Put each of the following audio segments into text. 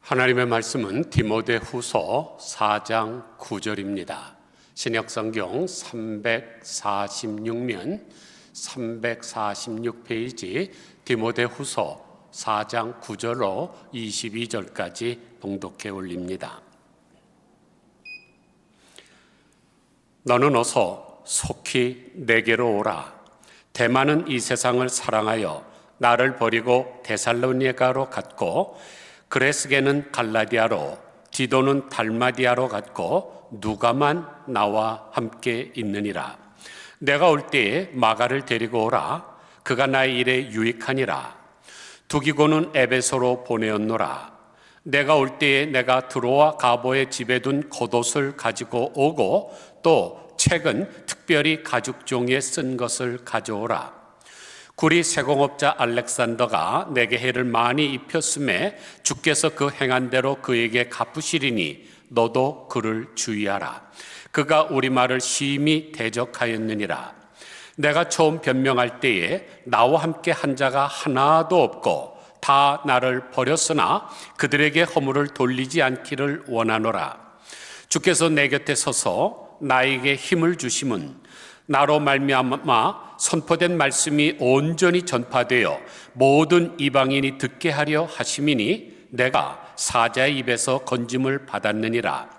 하나님의 말씀은 디모데후서 4장 9절입니다. 신약성경 346면 346페이지 디모데후서 4장 9절로 22절까지 봉독해 올립니다. 너는 어서 속히 내게로 오라. 대만은 이 세상을 사랑하여 나를 버리고 데살로니가로 갔고, 그레스게는 갈라디아로, 디도는 달마디아로 갔고, 누가만 나와 함께 있느니라. 내가 올 때에 마가를 데리고 오라. 그가 나의 일에 유익하니라. 두기고는 에베소로 보내었노라. 내가 올 때에 내가 드로아 가보의 집에 둔 겉옷을 가지고 오고, 또 책은 특별히 가죽 종이에 쓴 것을 가져오라. 구리 세공업자 알렉산더가 내게 해를 많이 입혔음에 주께서 그 행한 대로 그에게 갚으시리니 너도 그를 주의하라. 그가 우리 말을 심히 대적하였느니라. 내가 처음 변명할 때에 나와 함께 한 자가 하나도 없고 다 나를 버렸으나 그들에게 허물을 돌리지 않기를 원하노라. 주께서 내 곁에 서서 나에게 힘을 주심은 나로 말미암아 선포된 말씀이 온전히 전파되어 모든 이방인이 듣게 하려 하심이니 내가 사자의 입에서 건짐을 받았느니라.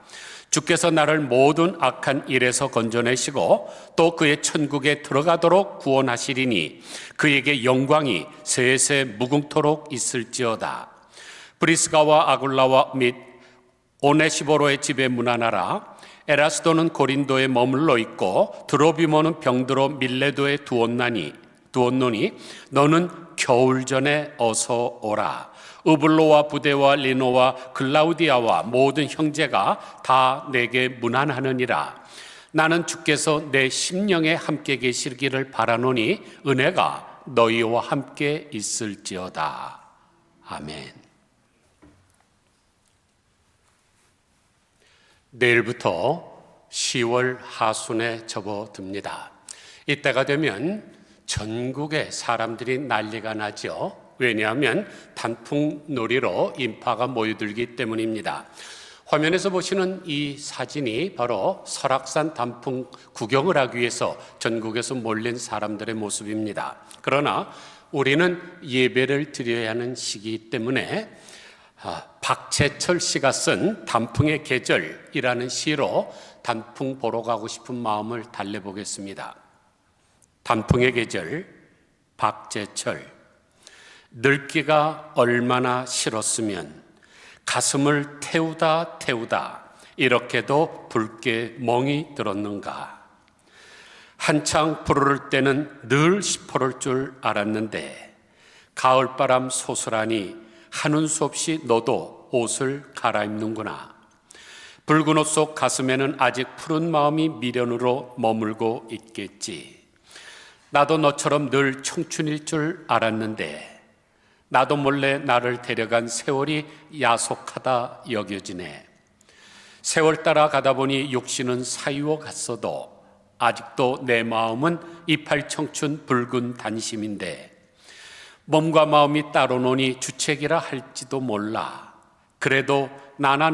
주께서 나를 모든 악한 일에서 건져내시고 또 그의 천국에 들어가도록 구원하시리니 그에게 영광이 세세 무궁토록 있을지어다. 브리스가와 아굴라와 및 오네시보로의 집에 문안하라. 에라스도는 고린도에 머물러 있고 드로비모는 병들어 밀레도에 두었노니 너는 겨울 전에 어서 오라. 우블로와 부데와 리노와 글라우디아와 모든 형제가 다 내게 문안하느니라. 나는 주께서 내 심령에 함께 계시기를 바라노니 은혜가 너희와 함께 있을지어다. 아멘. 내일부터 10월 하순에 접어듭니다. 이때가 되면 전국의 사람들이 난리가 나죠. 왜냐하면 단풍놀이로 인파가 모여들기 때문입니다. 화면에서 보시는 이 사진이 바로 설악산 단풍 구경을 하기 위해서 전국에서 몰린 사람들의 모습입니다. 그러나 우리는 예배를 드려야 하는 시기 때문에 박재철 씨가 쓴 단풍의 계절이라는 시로 단풍 보러 가고 싶은 마음을 달래보겠습니다. 단풍의 계절, 박재철. 늙기가 얼마나 싫었으면 가슴을 태우다 이렇게도 붉게 멍이 들었는가. 한창 푸르를 때는 늘 시퍼럴 줄 알았는데 가을바람 소설하니 하는 수 없이 너도 옷을 갈아입는구나. 붉은 옷 속 가슴에는 아직 푸른 마음이 미련으로 머물고 있겠지. 나도 너처럼 늘 청춘일 줄 알았는데 나도 몰래 나를 데려간 세월이 야속하다 여겨지네. 세월 따라 가다 보니 육신은 사이워 갔어도 아직도 내 마음은 이팔 청춘 붉은 단심인데 몸과 마음이 따로 노니 주책이라 할지도 몰라. 그래도 너나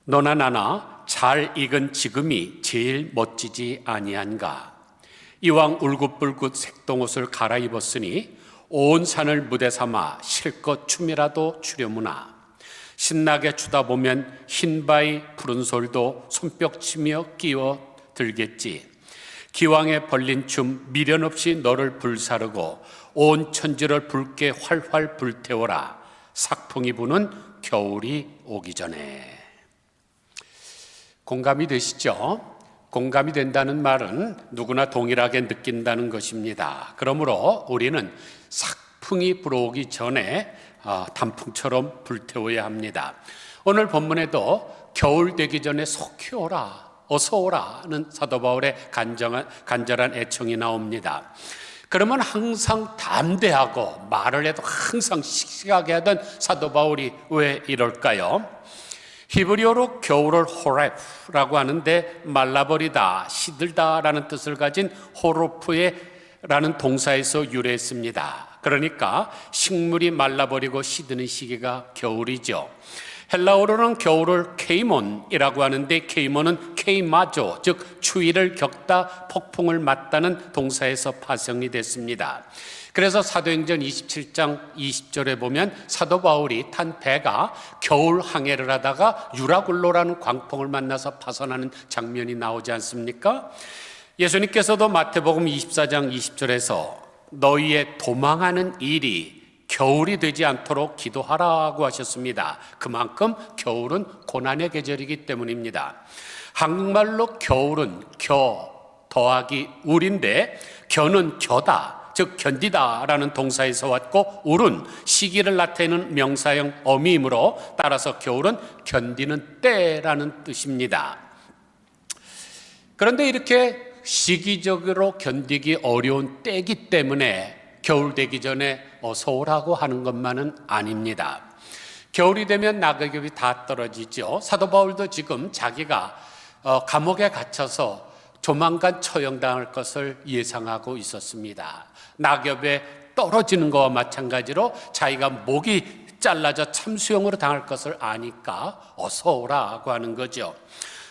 나나 잘 익은 지금이 제일 멋지지 아니한가. 이왕 울긋불긋 색동옷을 갈아입었으니 온 산을 무대 삼아 실컷 춤이라도 추려무나. 신나게 추다 보면 흰바위 푸른 솔도 손뼉치며 끼어들겠지. 기왕에 벌린 춤 미련 없이 너를 불사르고 온 천지를 붉게 활활 불태워라. 삭풍이 부는 겨울이 오기 전에. 공감이 되시죠? 공감이 된다는 말은 누구나 동일하게 느낀다는 것입니다. 그러므로 우리는 삭풍이 불어오기 전에 단풍처럼 불태워야 합니다. 오늘 본문에도 겨울 되기 전에 속히 오라, 어서 오라는 사도 바울의 간절한 애청이 나옵니다. 그러면 항상 담대하고 말을 해도 항상 씩씩하게 하던 사도 바울이 왜 이럴까요? 히브리어로 겨울을 호렙라고 하는데 말라버리다, 시들다라는 뜻을 가진 호로프라는 동사에서 유래했습니다. 그러니까 식물이 말라버리고 시드는 시기가 겨울이죠. 헬라어로는 겨울을 케이몬이라고 하는데, 케이몬은 케이마조, 즉 추위를 겪다, 폭풍을 맞다는 동사에서 파생이 됐습니다. 그래서 사도행전 27장 20절에 보면 사도 바울이 탄 배가 겨울 항해를 하다가 유라굴로라는 광풍을 만나서 파손하는 장면이 나오지 않습니까? 예수님께서도 마태복음 24장 20절에서 너희의 도망하는 일이 겨울이 되지 않도록 기도하라고 하셨습니다. 그만큼 겨울은 고난의 계절이기 때문입니다. 한국말로 겨울은 겨 더하기 울인데, 겨는 겨다, 즉 견디다라는 동사에서 왔고, 울은 시기를 나타내는 명사형 어미이므로 따라서 겨울은 견디는 때라는 뜻입니다. 그런데 이렇게 시기적으로 견디기 어려운 때이기 때문에 겨울 되기 전에 어서 오라고 하는 것만은 아닙니다. 겨울이 되면 낙엽이 다 떨어지죠. 사도 바울도 지금 자기가 감옥에 갇혀서 조만간 처형당할 것을 예상하고 있었습니다. 낙엽에 떨어지는 것과 마찬가지로 자기가 목이 잘라져 참수형으로 당할 것을 아니까 어서 오라고 하는 거죠.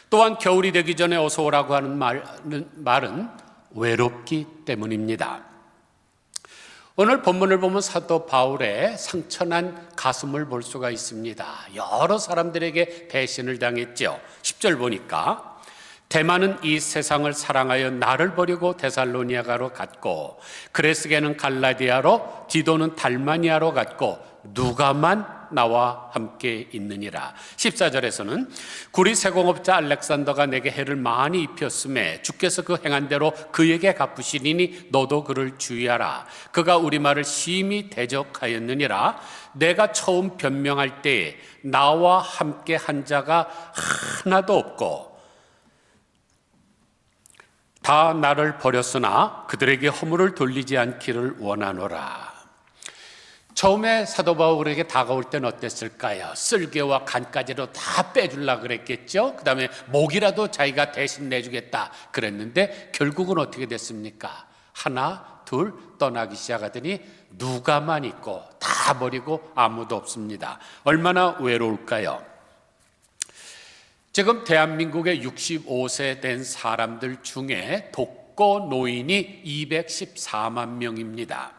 또한 겨울이 되기 전에 어서 오라고 하는 말은 외롭기 때문입니다. 오늘 본문을 보면 사도 바울의 상처난 가슴을 볼 수가 있습니다. 여러 사람들에게 배신을 당했죠. 10절 보니까 데마는 이 세상을 사랑하여 나를 버리고 데살로니아가로 갔고, 그레스게는 갈라디아로, 디도는 달마니아로 갔고, 누가만 나와 함께 있느니라. 14절에서는 구리 세공업자 알렉산더가 내게 해를 많이 입혔음에 주께서 그 행한 대로 그에게 갚으시리니 너도 그를 주의하라. 그가 우리 말을 심히 대적하였느니라. 내가 처음 변명할 때에 나와 함께 한 자가 하나도 없고 다 나를 버렸으나 그들에게 허물을 돌리지 않기를 원하노라. 처음에 사도 바울에게 다가올 때는 어땠을까요? 쓸개와 간까지도 다 빼주려고 그랬겠죠. 그 다음에 목이라도 자기가 대신 내주겠다 그랬는데 결국은 어떻게 됐습니까? 하나 둘 떠나기 시작하더니 누가만 있고 다 버리고 아무도 없습니다. 얼마나 외로울까요? 지금 대한민국의 65세 된 사람들 중에 독거 노인이 214만 명입니다.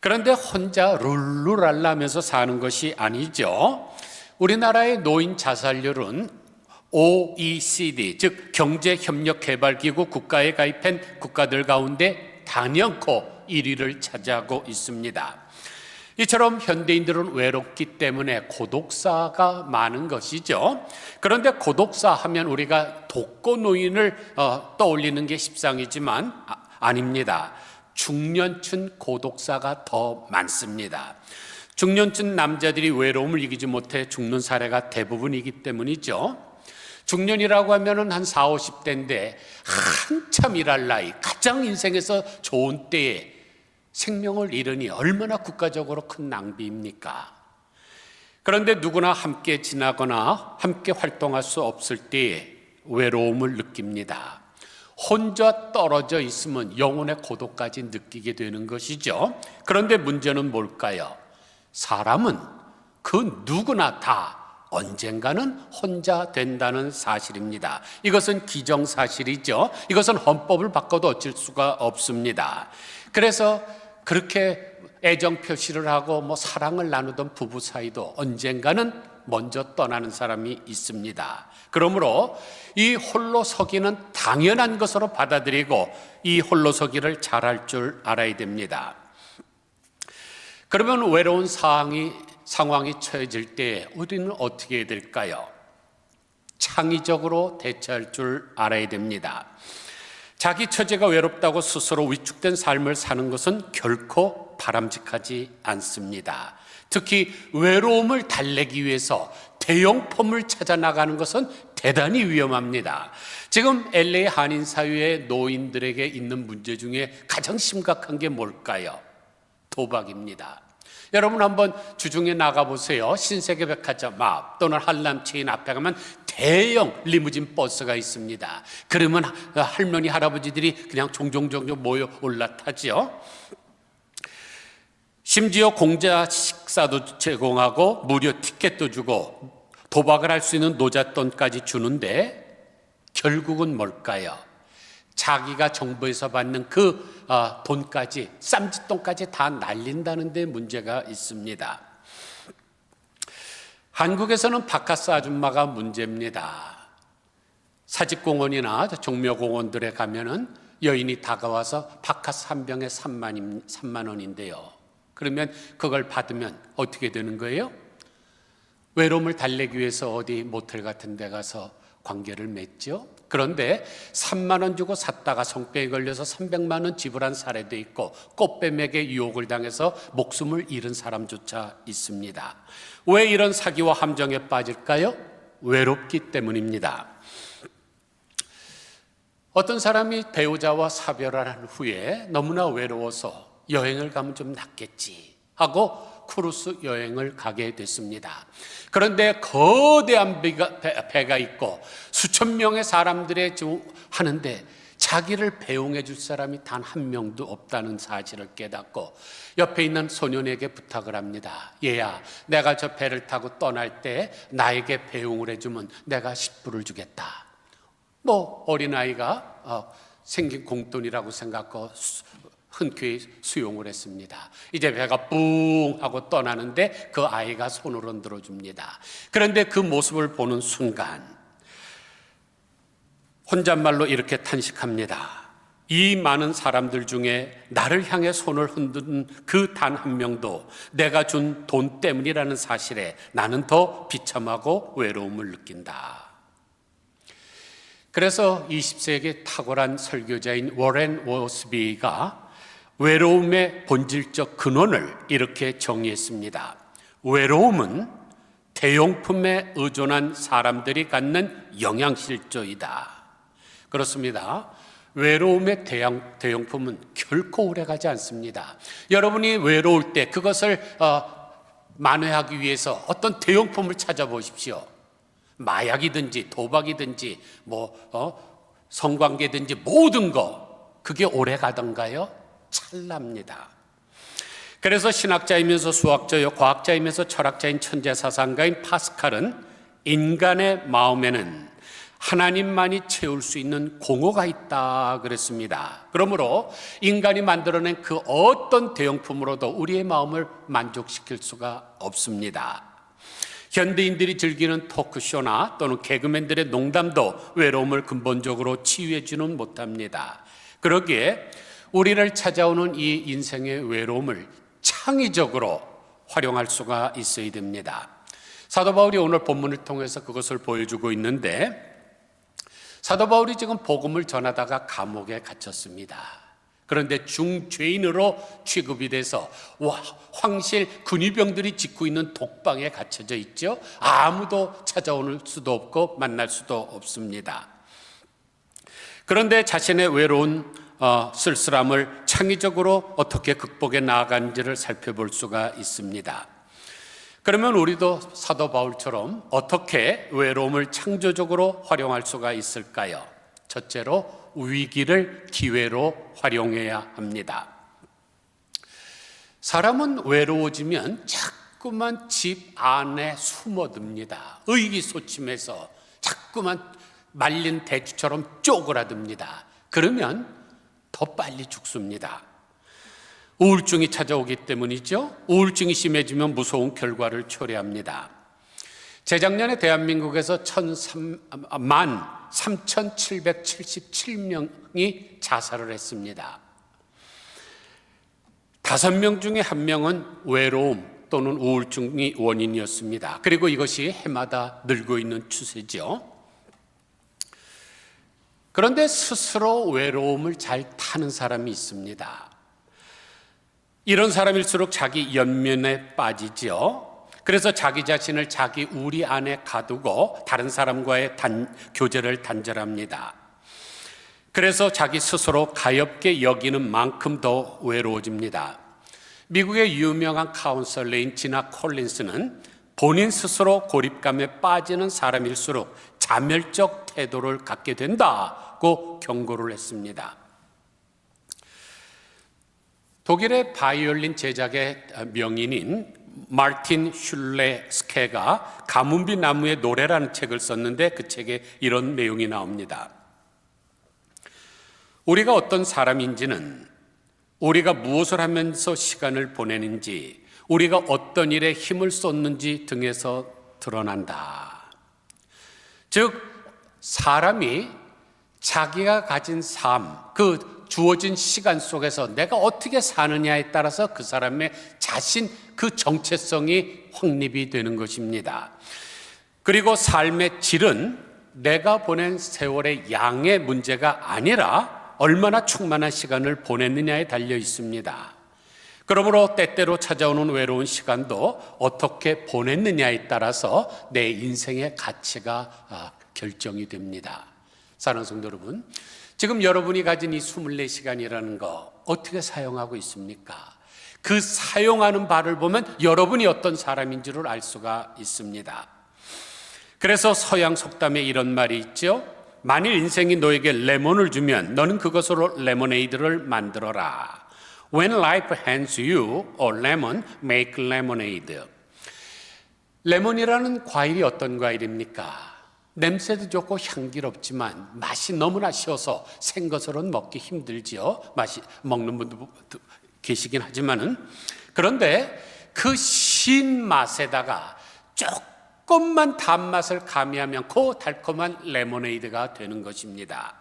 그런데 혼자 룰루랄라면서 사는 것이 아니죠. 우리나라의 노인 자살률은 OECD, 즉 경제협력개발기구 국가에 가입한 국가들 가운데 단연코 1위를 차지하고 있습니다. 이처럼 현대인들은 외롭기 때문에 고독사가 많은 것이죠. 그런데 고독사 하면 우리가 독거 노인을 떠올리는 게 십상이지만 아닙니다. 중년층 고독사가 더 많습니다. 중년층 남자들이 외로움을 이기지 못해 죽는 사례가 대부분이기 때문이죠. 중년이라고 하면 한 40, 50대인데 한참 일할 나이, 가장 인생에서 좋은 때에 생명을 잃으니 얼마나 국가적으로 큰 낭비입니까? 그런데 누구나 함께 지나거나 함께 활동할 수 없을 때에 외로움을 느낍니다. 혼자 떨어져 있으면 영혼의 고독까지 느끼게 되는 것이죠. 그런데 문제는 뭘까요? 사람은 그 누구나 다 언젠가는 혼자 된다는 사실입니다. 이것은 기정사실이죠. 이것은 헌법을 바꿔도 어쩔 수가 없습니다. 그래서 그렇게 애정 표시를 하고 사랑을 나누던 부부 사이도 언젠가는 먼저 떠나는 사람이 있습니다. 그러므로 이 홀로서기는 당연한 것으로 받아들이고 이 홀로서기를 잘할 줄 알아야 됩니다. 그러면 외로운 상황이 처해질 때 우리는 어떻게 해야 될까요? 창의적으로 대처할 줄 알아야 됩니다. 자기 처지가 외롭다고 스스로 위축된 삶을 사는 것은 결코 바람직하지 않습니다. 특히 외로움을 달래기 위해서 대용품을 찾아 나가는 것은 대단히 위험합니다. 지금 LA 한인사회의 노인들에게 있는 문제 중에 가장 심각한 게 뭘까요? 도박입니다. 여러분 한번 주중에 나가보세요. 신세계백화점 앞 또는 한남체인 앞에 가면 대형 리무진 버스가 있습니다. 그러면 할머니 할아버지들이 그냥 종종 모여 올라타죠. 심지어 공짜 식사도 제공하고 무료 티켓도 주고 도박을 할 수 있는 노잣돈까지 주는데 결국은 뭘까요? 자기가 정부에서 받는 그 돈까지, 쌈짓돈까지 다 날린다는 데 문제가 있습니다. 한국에서는 바카스 아줌마가 문제입니다. 사직공원이나 종묘공원들에 가면은 여인이 다가와서 바카스 한 병에 3만 원인데요. 그러면 그걸 받으면 어떻게 되는 거예요? 외로움을 달래기 위해서 어디 모텔 같은 데 가서 관계를 맺죠. 그런데 3만 원 주고 샀다가 성병에 걸려서 300만 원 지불한 사례도 있고 꽃뱀에게 유혹을 당해서 목숨을 잃은 사람조차 있습니다. 왜 이런 사기와 함정에 빠질까요? 외롭기 때문입니다. 어떤 사람이 배우자와 사별을 한 후에 너무나 외로워서 여행을 가면 좀 낫겠지 하고 크루즈 여행을 가게 됐습니다. 그런데 거대한 배가 있고 수천 명의 사람들이 하는데 자기를 배웅해 줄 사람이 단 한 명도 없다는 사실을 깨닫고 옆에 있는 소년에게 부탁을 합니다. 얘야, 내가 저 배를 타고 떠날 때 나에게 배웅을 해주면 내가 10불을 주겠다. 어린아이가 생긴 공돈이라고 생각하고 흔쾌히 수용을 했습니다. 이제 배가 뿡 하고 떠나는데 그 아이가 손을 흔들어 줍니다. 그런데 그 모습을 보는 순간 혼잣말로 이렇게 탄식합니다. 이 많은 사람들 중에 나를 향해 손을 흔든 그 단 한 명도 내가 준 돈 때문이라는 사실에 나는 더 비참하고 외로움을 느낀다. 그래서 20세기 탁월한 설교자인 워렌 워스비가 외로움의 본질적 근원을 이렇게 정의했습니다. 외로움은 대용품에 의존한 사람들이 갖는 영양실조이다. 그렇습니다. 외로움의 대용품은 결코 오래가지 않습니다. 여러분이 외로울 때 그것을 만회하기 위해서 어떤 대용품을 찾아보십시오. 마약이든지 도박이든지 성관계든지 모든 거 그게 오래 가던가요? 찰납니다. 그래서 신학자이면서 수학자요 과학자이면서 철학자인 천재사상가인 파스칼은 인간의 마음에는 하나님만이 채울 수 있는 공허가 있다 그랬습니다. 그러므로 인간이 만들어낸 그 어떤 대용품으로도 우리의 마음을 만족시킬 수가 없습니다. 현대인들이 즐기는 토크쇼나 또는 개그맨들의 농담도 외로움을 근본적으로 치유해주는 못합니다. 그러기에 우리를 찾아오는 이 인생의 외로움을 창의적으로 활용할 수가 있어야 됩니다. 사도 바울이 오늘 본문을 통해서 그것을 보여주고 있는데 사도 바울이 지금 복음을 전하다가 감옥에 갇혔습니다. 그런데 중죄인으로 취급이 돼서 황실 근위병들이 짓고 있는 독방에 갇혀져 있죠. 아무도 찾아올 수도 없고 만날 수도 없습니다. 그런데 자신의 외로운 쓸쓸함을 창의적으로 어떻게 극복해 나아간지를 살펴볼 수가 있습니다. 그러면 우리도 사도 바울처럼 어떻게 외로움을 창조적으로 활용할 수가 있을까요? 첫째로 위기를 기회로 활용해야 합니다. 사람은 외로워지면 자꾸만 집 안에 숨어듭니다. 의기소침해서 자꾸만 말린 대추처럼 쪼그라듭니다. 그러면 더 빨리 죽습니다. 우울증이 찾아오기 때문이죠. 우울증이 심해지면 무서운 결과를 초래합니다. 재작년에 대한민국에서 13,777명이 자살을 했습니다. 5명 중에 1명은 외로움 또는 우울증이 원인이었습니다. 그리고 이것이 해마다 늘고 있는 추세죠. 그런데 스스로 외로움을 잘 타는 사람이 있습니다. 이런 사람일수록 자기 연민에 빠지죠. 그래서 자기 자신을 자기 우리 안에 가두고 다른 사람과의 교제를 단절합니다. 그래서 자기 스스로 가엾게 여기는 만큼 더 외로워집니다. 미국의 유명한 카운셀러인 지나 콜린스는 본인 스스로 고립감에 빠지는 사람일수록 자멸적 태도를 갖게 된다고 경고를 했습니다. 독일의 바이올린 제작의 명인인 마르틴 슐레스케가 가문비 나무의 노래라는 책을 썼는데 그 책에 이런 내용이 나옵니다. 우리가 어떤 사람인지는 우리가 무엇을 하면서 시간을 보내는지, 우리가 어떤 일에 힘을 쏟는지 등에서 드러난다. 즉, 사람이 자기가 가진 삶, 그 주어진 시간 속에서 내가 어떻게 사느냐에 따라서 그 사람의 자신, 그 정체성이 확립이 되는 것입니다. 그리고 삶의 질은 내가 보낸 세월의 양의 문제가 아니라 얼마나 충만한 시간을 보냈느냐에 달려 있습니다. 그러므로 때때로 찾아오는 외로운 시간도 어떻게 보냈느냐에 따라서 내 인생의 가치가 결정이 됩니다. 사랑하는 성도 여러분, 지금 여러분이 가진 이 24시간이라는 거 어떻게 사용하고 있습니까? 그 사용하는 바를 보면 여러분이 어떤 사람인지를 알 수가 있습니다. 그래서 서양 속담에 이런 말이 있죠. 만일 인생이 너에게 레몬을 주면 너는 그것으로 레모네이드를 만들어라. When life hands you a lemon, make lemonade. 레몬이라는 과일이 어떤 과일입니까? 냄새도 좋고 향기롭지만 맛이 너무나 쉬워서 생것으로는 먹기 힘들지요. 먹는 분도 계시긴 하지만은, 그런데 그 신 맛에다가 조금만 단맛을 가미하면 그 달콤한 레모네이드가 되는 것입니다.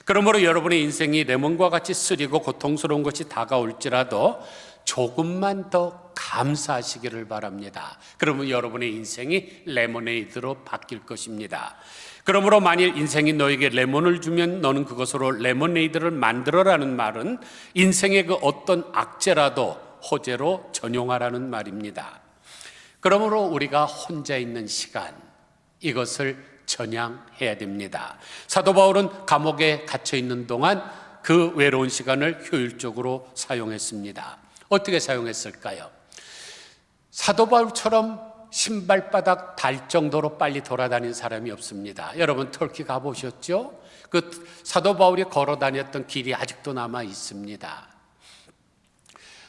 그러므로 여러분의 인생이 레몬과 같이 쓰리고 고통스러운 것이 다가올지라도 조금만 더 감사하시기를 바랍니다. 그러면 여러분의 인생이 레모네이드로 바뀔 것입니다. 그러므로 만일 인생이 너에게 레몬을 주면 너는 그것으로 레모네이드를 만들어라는 말은 인생의 그 어떤 악재라도 호재로 전용하라는 말입니다. 그러므로 우리가 혼자 있는 시간, 이것을 전향해야 됩니다. 사도 바울은 감옥에 갇혀 있는 동안 그 외로운 시간을 효율적으로 사용했습니다. 어떻게 사용했을까요? 사도 바울처럼 신발바닥 달 정도로 빨리 돌아다닌 사람이 없습니다. 여러분 터키 가보셨죠? 그 사도 바울이 걸어 다녔던 길이 아직도 남아 있습니다.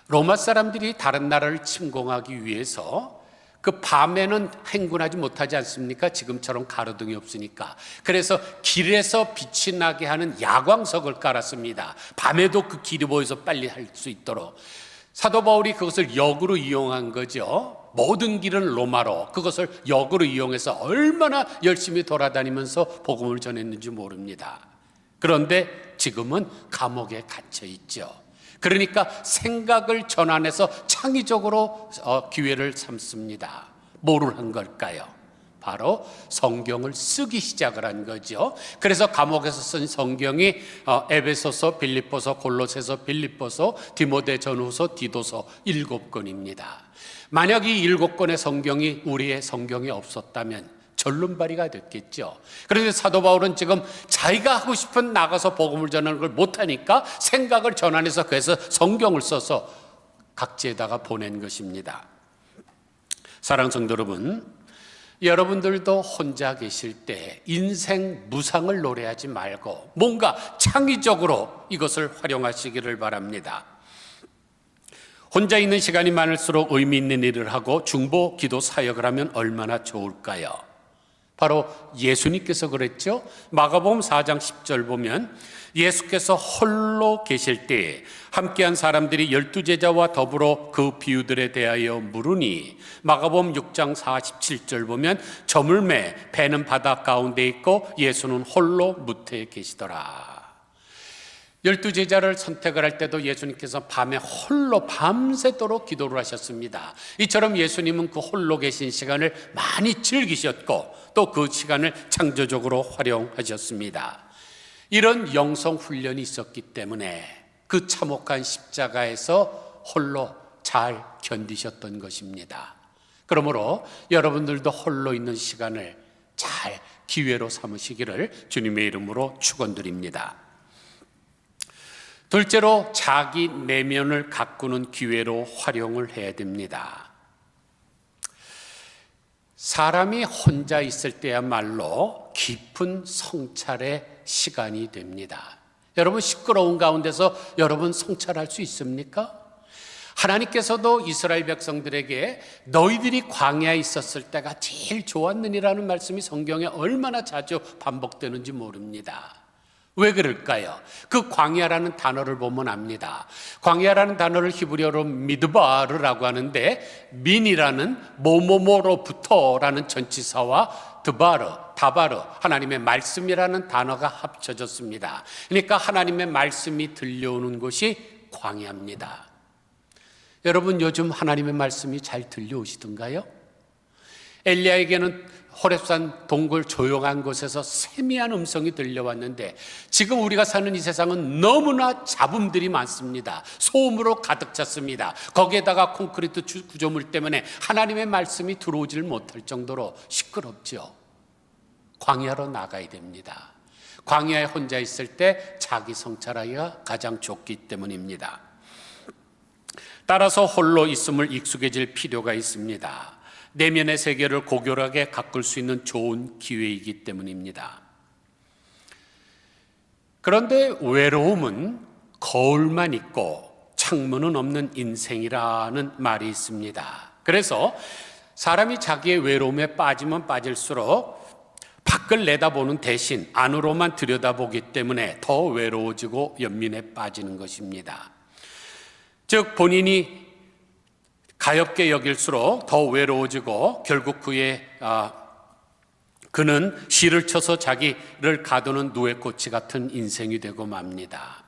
로마 사람들이 다른 나라를 침공하기 위해서 그 밤에는 행군하지 못하지 않습니까? 지금처럼 가로등이 없으니까. 그래서 길에서 빛이 나게 하는 야광석을 깔았습니다. 밤에도 그 길이 보여서 빨리 할 수 있도록. 사도 바울이 그것을 역으로 이용한 거죠. 모든 길은 로마로, 그것을 역으로 이용해서 얼마나 열심히 돌아다니면서 복음을 전했는지 모릅니다. 그런데 지금은 감옥에 갇혀 있죠. 그러니까 생각을 전환해서 창의적으로 기회를 삼습니다. 뭐를 한 걸까요? 바로 성경을 쓰기 시작을 한 거죠. 그래서 감옥에서 쓴 성경이 에베소서, 빌립보서, 골로새서, 빌립보서, 디모데전후서, 디도서 7권입니다. 만약 이 7권의 성경이 우리의 성경에 없었다면 절름발이가 됐겠죠. 그런데 사도 바울은 지금 자기가 하고 싶은 나가서 복음을 전하는 걸 못하니까 생각을 전환해서 그래서 성경을 써서 각지에다가 보낸 것입니다. 사랑하는 성도 여러분, 여러분들도 혼자 계실 때 인생 무상을 노래하지 말고 뭔가 창의적으로 이것을 활용하시기를 바랍니다. 혼자 있는 시간이 많을수록 의미 있는 일을 하고 중보 기도 사역을 하면 얼마나 좋을까요? 바로 예수님께서 그랬죠. 마가복음 4장 10절 보면 예수께서 홀로 계실 때 함께한 사람들이 12제자와 더불어 그 비유들에 대하여 물으니, 마가복음 6장 47절 보면 저물매 배는 바다 가운데 있고 예수는 홀로 무태에 계시더라. 12제자를 선택을 할 때도 예수님께서 밤에 홀로 밤새도록 기도를 하셨습니다. 이처럼 예수님은 그 홀로 계신 시간을 많이 즐기셨고 또 그 시간을 창조적으로 활용하셨습니다. 이런 영성 훈련이 있었기 때문에 그 참혹한 십자가에서 홀로 잘 견디셨던 것입니다. 그러므로 여러분들도 홀로 있는 시간을 잘 기회로 삼으시기를 주님의 이름으로 축원드립니다. 둘째로 자기 내면을 가꾸는 기회로 활용을 해야 됩니다. 사람이 혼자 있을 때야말로 깊은 성찰의 시간이 됩니다. 여러분 시끄러운 가운데서 여러분 성찰할 수 있습니까? 하나님께서도 이스라엘 백성들에게 너희들이 광야에 있었을 때가 제일 좋았느니라는 말씀이 성경에 얼마나 자주 반복되는지 모릅니다. 왜 그럴까요? 그 광야라는 단어를 보면 압니다. 광야라는 단어를 히브리어로 미드바르라고 하는데 민이라는 뭐뭐뭐로부터라는 전치사와 다바르 하나님의 말씀이라는 단어가 합쳐졌습니다. 그러니까 하나님의 말씀이 들려오는 곳이 광야입니다. 여러분 요즘 하나님의 말씀이 잘 들려오시던가요? 엘리야에게는 호렙산 동굴 조용한 곳에서 세미한 음성이 들려왔는데 지금 우리가 사는 이 세상은 너무나 잡음들이 많습니다. 소음으로 가득 찼습니다. 거기에다가 콘크리트 구조물 때문에 하나님의 말씀이 들어오질 못할 정도로 시끄럽죠. 광야로 나가야 됩니다. 광야에 혼자 있을 때 자기 성찰하기가 가장 좋기 때문입니다. 따라서 홀로 있음을 익숙해질 필요가 있습니다. 내면의 세계를 고결하게 가꿀 수 있는 좋은 기회이기 때문입니다. 그런데 외로움은 거울만 있고 창문은 없는 인생이라는 말이 있습니다. 그래서 사람이 자기의 외로움에 빠지면 빠질수록 밖을 내다보는 대신 안으로만 들여다보기 때문에 더 외로워지고 연민에 빠지는 것입니다. 즉 본인이 가엾게 여길수록 더 외로워지고 결국 그는 시를 쳐서 자기를 가두는 누에꽃이 같은 인생이 되고 맙니다.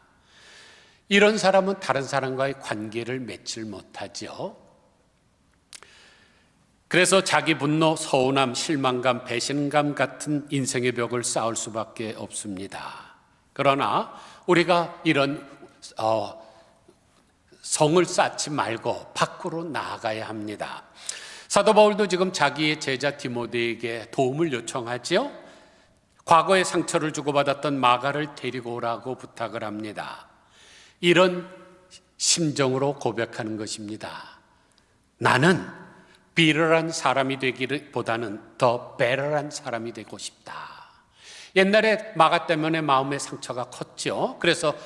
이런 사람은 다른 사람과의 관계를 맺질 못하죠. 그래서 자기 분노, 서운함, 실망감, 배신감 같은 인생의 벽을 쌓을 수밖에 없습니다. 그러나 우리가 이런 성을 쌓지 말고 밖으로 나아가야 합니다. 사도 바울도 지금 자기의 제자 디모데에게 도움을 요청하지요. 과거의 상처를 주고받았던 마가를 데리고 오라고 부탁을 합니다. 이런 심정으로 고백하는 것입니다. 나는 비럴한 사람이 되기보다는 더 베럴한 사람이 되고 싶다. 옛날에 마가 때문에 마음의 상처가 컸죠. 그래서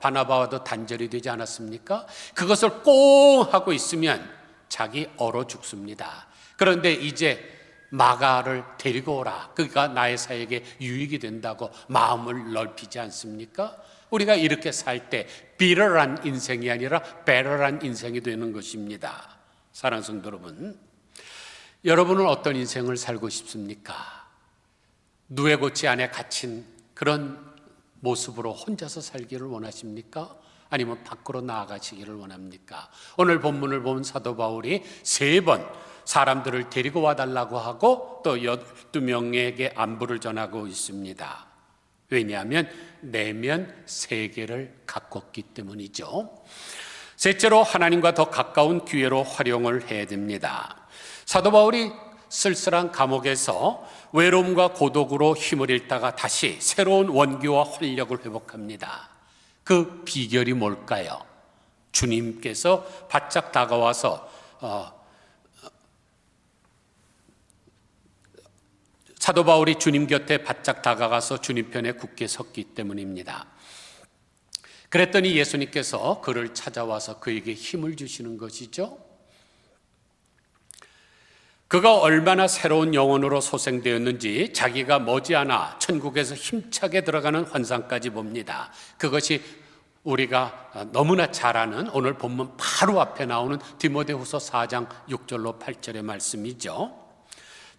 바나바와도 단절이 되지 않았습니까? 그것을 꽁 하고 있으면 자기 얼어 죽습니다. 그런데 이제 마가를 데리고 오라. 그가 나의 사역에 유익이 된다고 마음을 넓히지 않습니까? 우리가 이렇게 살 때 비럴한 인생이 아니라 베럴한 인생이 되는 것입니다. 사랑하는 성도 여러분, 여러분은 어떤 인생을 살고 싶습니까? 누에고치 안에 갇힌 그런 모습으로 혼자서 살기를 원하십니까? 아니면 밖으로 나아가시기를 원합니까? 오늘 본문을 보면 사도 바울이 3번 사람들을 데리고 와달라고 하고 또 12명에게 안부를 전하고 있습니다. 왜냐하면 내면 세계를 가꿨기 때문이죠. 셋째로 하나님과 더 가까운 기회로 활용을 해야 됩니다. 사도 바울이 쓸쓸한 감옥에서 외로움과 고독으로 힘을 잃다가 다시 새로운 원기와 활력을 회복합니다. 그 비결이 뭘까요? 주님께서 바짝 다가와서 사도 바울이 주님 곁에 바짝 다가가서 주님 편에 굳게 섰기 때문입니다. 그랬더니 예수님께서 그를 찾아와서 그에게 힘을 주시는 것이죠. 그가 얼마나 새로운 영혼으로 소생되었는지 자기가 머지않아 천국에서 힘차게 들어가는 환상까지 봅니다. 그것이 우리가 너무나 잘 아는 오늘 본문 바로 앞에 나오는 디모데후서 4장 6절로 8절의 말씀이죠.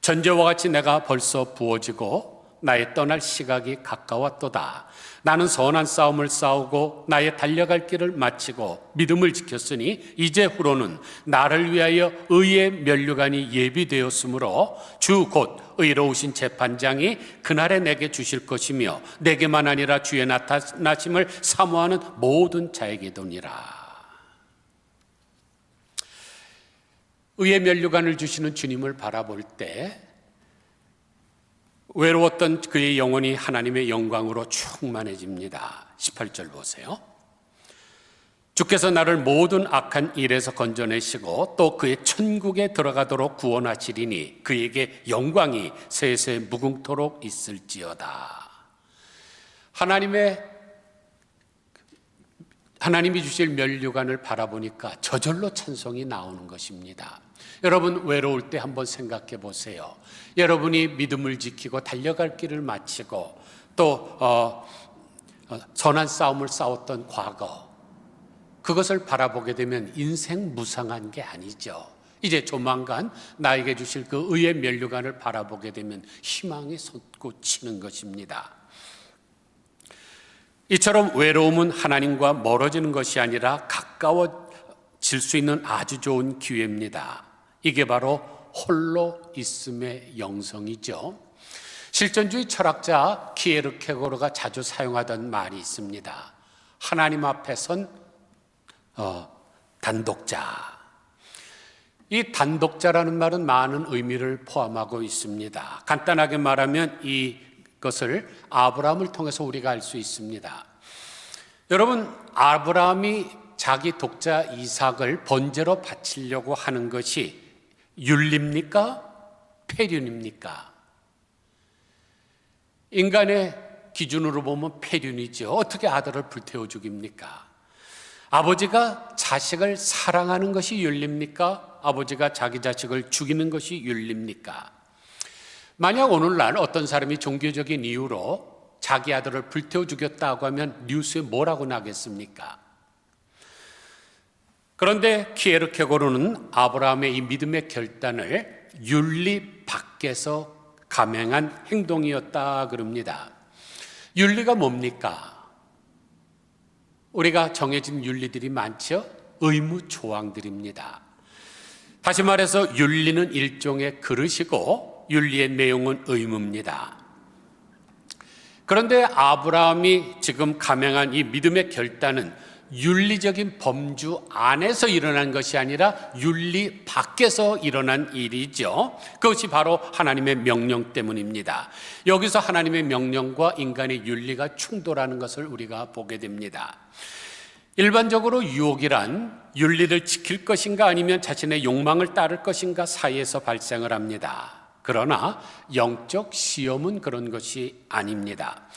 전제와 같이 내가 벌써 부어지고 나의 떠날 시각이 가까웠도다. 나는 선한 싸움을 싸우고 나의 달려갈 길을 마치고 믿음을 지켰으니 이제후로는 나를 위하여 의의 면류관이 예비되었으므로 주 곧 의로우신 재판장이 그날에 내게 주실 것이며 내게만 아니라 주의 나타나심을 사모하는 모든 자에게도니라. 의의 면류관을 주시는 주님을 바라볼 때 외로웠던 그의 영혼이 하나님의 영광으로 충만해집니다. 18절 보세요. 주께서 나를 모든 악한 일에서 건져내시고 또 그의 천국에 들어가도록 구원하시리니 그에게 영광이 세세 무궁토록 있을지어다. 하나님의 하나님이 주실 면류관을 바라보니까 저절로 찬송이 나오는 것입니다. 여러분 외로울 때 한번 생각해 보세요. 여러분이 믿음을 지키고 달려갈 길을 마치고 또 선한 싸움을 싸웠던 과거, 그것을 바라보게 되면 인생 무상한 게 아니죠. 이제 조만간 나에게 주실 그 의의 면류관을 바라보게 되면 희망이 솟구치는 것입니다. 이처럼 외로움은 하나님과 멀어지는 것이 아니라 가까워질 수 있는 아주 좋은 기회입니다. 이게 바로 홀로 있음의 영성이죠. 실존주의 철학자 키에르케고르가 자주 사용하던 말이 있습니다. 하나님 앞에 선 단독자. 이 단독자라는 말은 많은 의미를 포함하고 있습니다. 간단하게 말하면 이것을 아브라함을 통해서 우리가 알 수 있습니다. 여러분, 아브라함이 자기 독자 이삭을 번제로 바치려고 하는 것이 윤리입니까? 폐륜입니까? 인간의 기준으로 보면 폐륜이죠. 어떻게 아들을 불태워 죽입니까? 아버지가 자식을 사랑하는 것이 윤리입니까? 아버지가 자기 자식을 죽이는 것이 윤리입니까? 만약 오늘날 어떤 사람이 종교적인 이유로 자기 아들을 불태워 죽였다고 하면 뉴스에 뭐라고 나겠습니까? 그런데 키에르케고르는 아브라함의 이 믿음의 결단을 윤리 밖에서 감행한 행동이었다 그럽니다. 윤리가 뭡니까? 우리가 정해진 윤리들이 많죠? 의무 조항들입니다. 다시 말해서 윤리는 일종의 그릇이고 윤리의 내용은 의무입니다. 그런데 아브라함이 지금 감행한 이 믿음의 결단은 윤리적인 범주 안에서 일어난 것이 아니라 윤리 밖에서 일어난 일이죠. 그것이 바로 하나님의 명령 때문입니다. 여기서 하나님의 명령과 인간의 윤리가 충돌하는 것을 우리가 보게 됩니다. 일반적으로 유혹이란 윤리를 지킬 것인가 아니면 자신의 욕망을 따를 것인가 사이에서 발생을 합니다. 그러나 영적 시험은 그런 것이 아닙니다.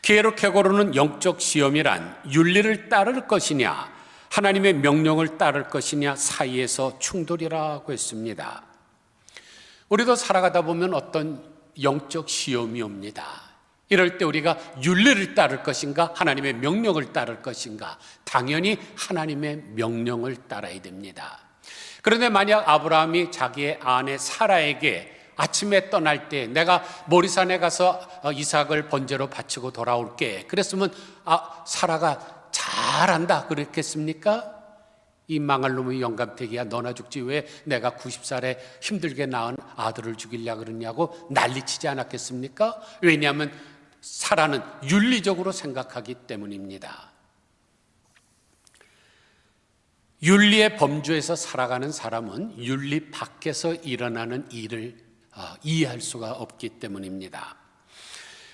키에르케고르는 영적 시험이란 윤리를 따를 것이냐 하나님의 명령을 따를 것이냐 사이에서 충돌이라고 했습니다. 우리도 살아가다 보면 어떤 영적 시험이 옵니다. 이럴 때 우리가 윤리를 따를 것인가 하나님의 명령을 따를 것인가, 당연히 하나님의 명령을 따라야 됩니다. 그런데 만약 아브라함이 자기의 아내 사라에게 아침에 떠날 때 내가 모리산에 가서 이삭을 번제로 바치고 돌아올게 그랬으면 사라가 잘한다 그랬겠습니까? 이 망할 놈의 영감태기야, 너나 죽지 왜 내가 90살에 힘들게 낳은 아들을 죽이려고 그러냐고 난리치지 않았겠습니까? 왜냐하면 사라는 윤리적으로 생각하기 때문입니다. 윤리의 범주에서 살아가는 사람은 윤리 밖에서 일어나는 일을 이해할 수가 없기 때문입니다.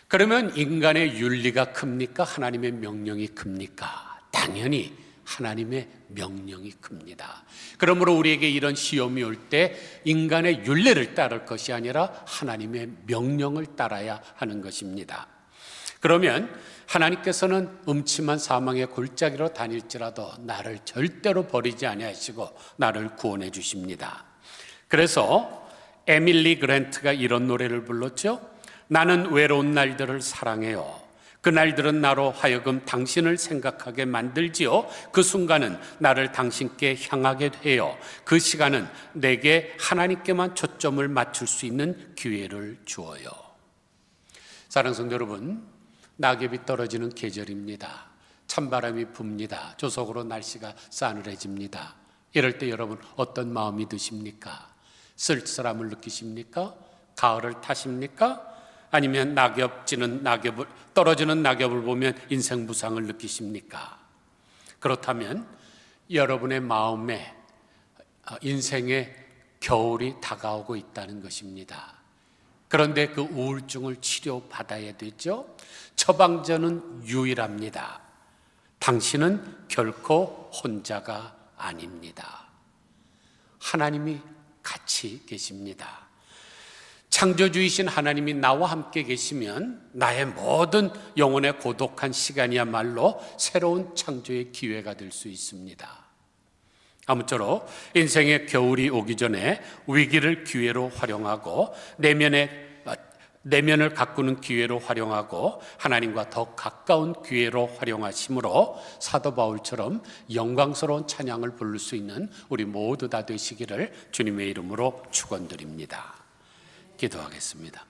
그러면 인간의 윤리가 큽니까? 하나님의 명령이 큽니까? 당연히 하나님의 명령이 큽니다. 그러므로 우리에게 이런 시험이 올 때 인간의 윤리를 따를 것이 아니라 하나님의 명령을 따라야 하는 것입니다. 그러면 하나님께서는 음침한 사망의 골짜기로 다닐지라도 나를 절대로 버리지 아니하시고 나를 구원해 주십니다. 그래서 에밀리 그랜트가 이런 노래를 불렀죠. 나는 외로운 날들을 사랑해요. 그 날들은 나로 하여금 당신을 생각하게 만들지요. 그 순간은 나를 당신께 향하게 해요. 그 시간은 내게 하나님께만 초점을 맞출 수 있는 기회를 주어요. 사랑하는 성도 여러분, 낙엽이 떨어지는 계절입니다. 찬바람이 붑니다. 조속으로 날씨가 싸늘해집니다. 이럴 때 여러분 어떤 마음이 드십니까? 쓸쓸함을 느끼십니까? 가을을 타십니까? 아니면 떨어지는 낙엽을 보면 인생 무상을 느끼십니까? 그렇다면 여러분의 마음에 인생의 겨울이 다가오고 있다는 것입니다. 그런데 그 우울증을 치료받아야 되죠. 처방전은 유일합니다. 당신은 결코 혼자가 아닙니다. 하나님이 같이 계십니다. 창조주이신 하나님이 나와 함께 계시면 나의 모든 영혼의 고독한 시간이야말로 새로운 창조의 기회가 될 수 있습니다. 아무쪼록 인생의 겨울이 오기 전에 위기를 기회로 활용하고 내면을 가꾸는 기회로 활용하고 하나님과 더 가까운 기회로 활용하심으로 사도 바울처럼 영광스러운 찬양을 부를 수 있는 우리 모두 다 되시기를 주님의 이름으로 축원드립니다. 기도하겠습니다.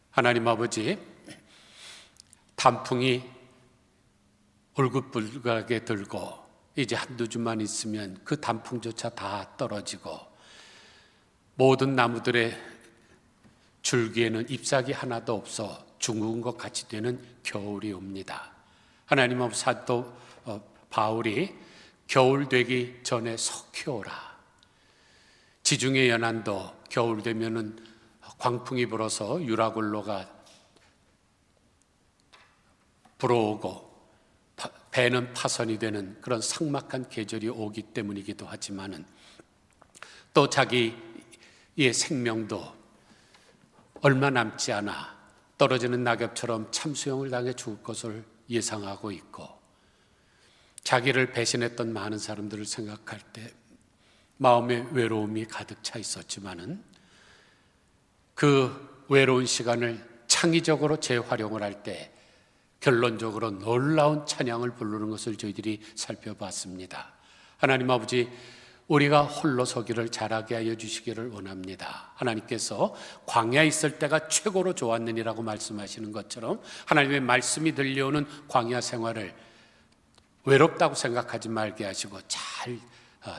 하나님 아버지, 단풍이 울긋불긋하게 들고 이제 한두 주만 있으면 그 단풍조차 다 떨어지고 모든 나무들의 줄기에는 잎사귀 하나도 없어 죽은 것 같이 되는 겨울이 옵니다. 하나님 아버지, 사도 바울이 겨울 되기 전에 속히오라. 지중해 연안도 겨울 되면은 광풍이 불어서 유라굴로가 불어오고 배는 파선이 되는 그런 삭막한 계절이 오기 때문이기도 하지만은 또 자기의 생명도 얼마 남지 않아 떨어지는 낙엽처럼 참수형을 당해 죽을 것을 예상하고 있고, 자기를 배신했던 많은 사람들을 생각할 때 마음의 외로움이 가득 차 있었지만은 그 외로운 시간을 창의적으로 재활용을 할 때 결론적으로 놀라운 찬양을 부르는 것을 저희들이 살펴봤습니다. 하나님 아버지, 우리가 홀로 서기를 잘하게 하여 주시기를 원합니다. 하나님께서 광야에 있을 때가 최고로 좋았느니라고 말씀하시는 것처럼 하나님의 말씀이 들려오는 광야 생활을 외롭다고 생각하지 말게 하시고 잘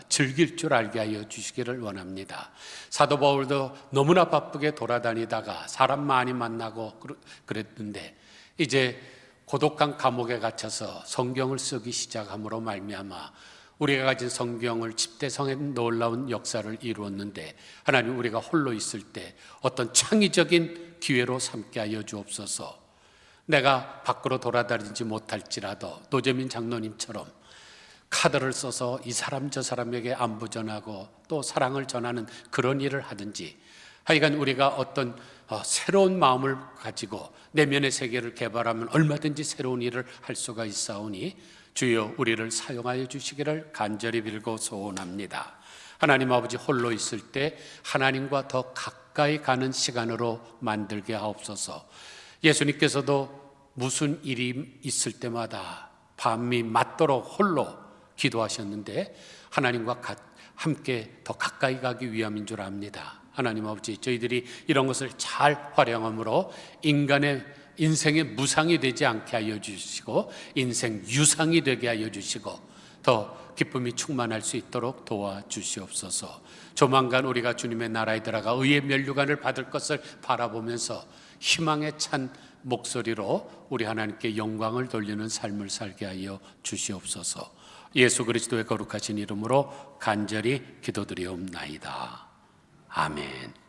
즐길 줄 알게 하여 주시기를 원합니다. 사도 바울도 너무나 바쁘게 돌아다니다가 사람 많이 만나고 그랬는데 이제 고독한 감옥에 갇혀서 성경을 쓰기 시작함으로 말미암아 우리가 가진 성경을 집대성의 놀라운 역사를 이루었는데, 하나님, 우리가 홀로 있을 때 어떤 창의적인 기회로 삼게 하여 주옵소서. 내가 밖으로 돌아다니지 못할지라도 노재민 장로님처럼 카드를 써서 이 사람 저 사람에게 안부 전하고 또 사랑을 전하는 그런 일을 하든지, 하여간 우리가 어떤 새로운 마음을 가지고 내면의 세계를 개발하면 얼마든지 새로운 일을 할 수가 있사오니 주여 우리를 사용하여 주시기를 간절히 빌고 소원합니다. 하나님 아버지, 홀로 있을 때 하나님과 더 가까이 가는 시간으로 만들게 하옵소서. 예수님께서도 무슨 일이 있을 때마다 밤이 맞도록 홀로 기도하셨는데 하나님과 함께 더 가까이 가기 위함인 줄 압니다. 하나님 아버지, 저희들이 이런 것을 잘 활용함으로 인간의 인생의 무상이 되지 않게 하여 주시고 인생 유상이 되게 하여 주시고 더 기쁨이 충만할 수 있도록 도와주시옵소서. 조만간 우리가 주님의 나라에 들어가 의의 면류관을 받을 것을 바라보면서 희망에 찬 목소리로 우리 하나님께 영광을 돌리는 삶을 살게 하여 주시옵소서. 예수 그리스도의 거룩하신 이름으로 간절히 기도드리옵나이다. 아멘.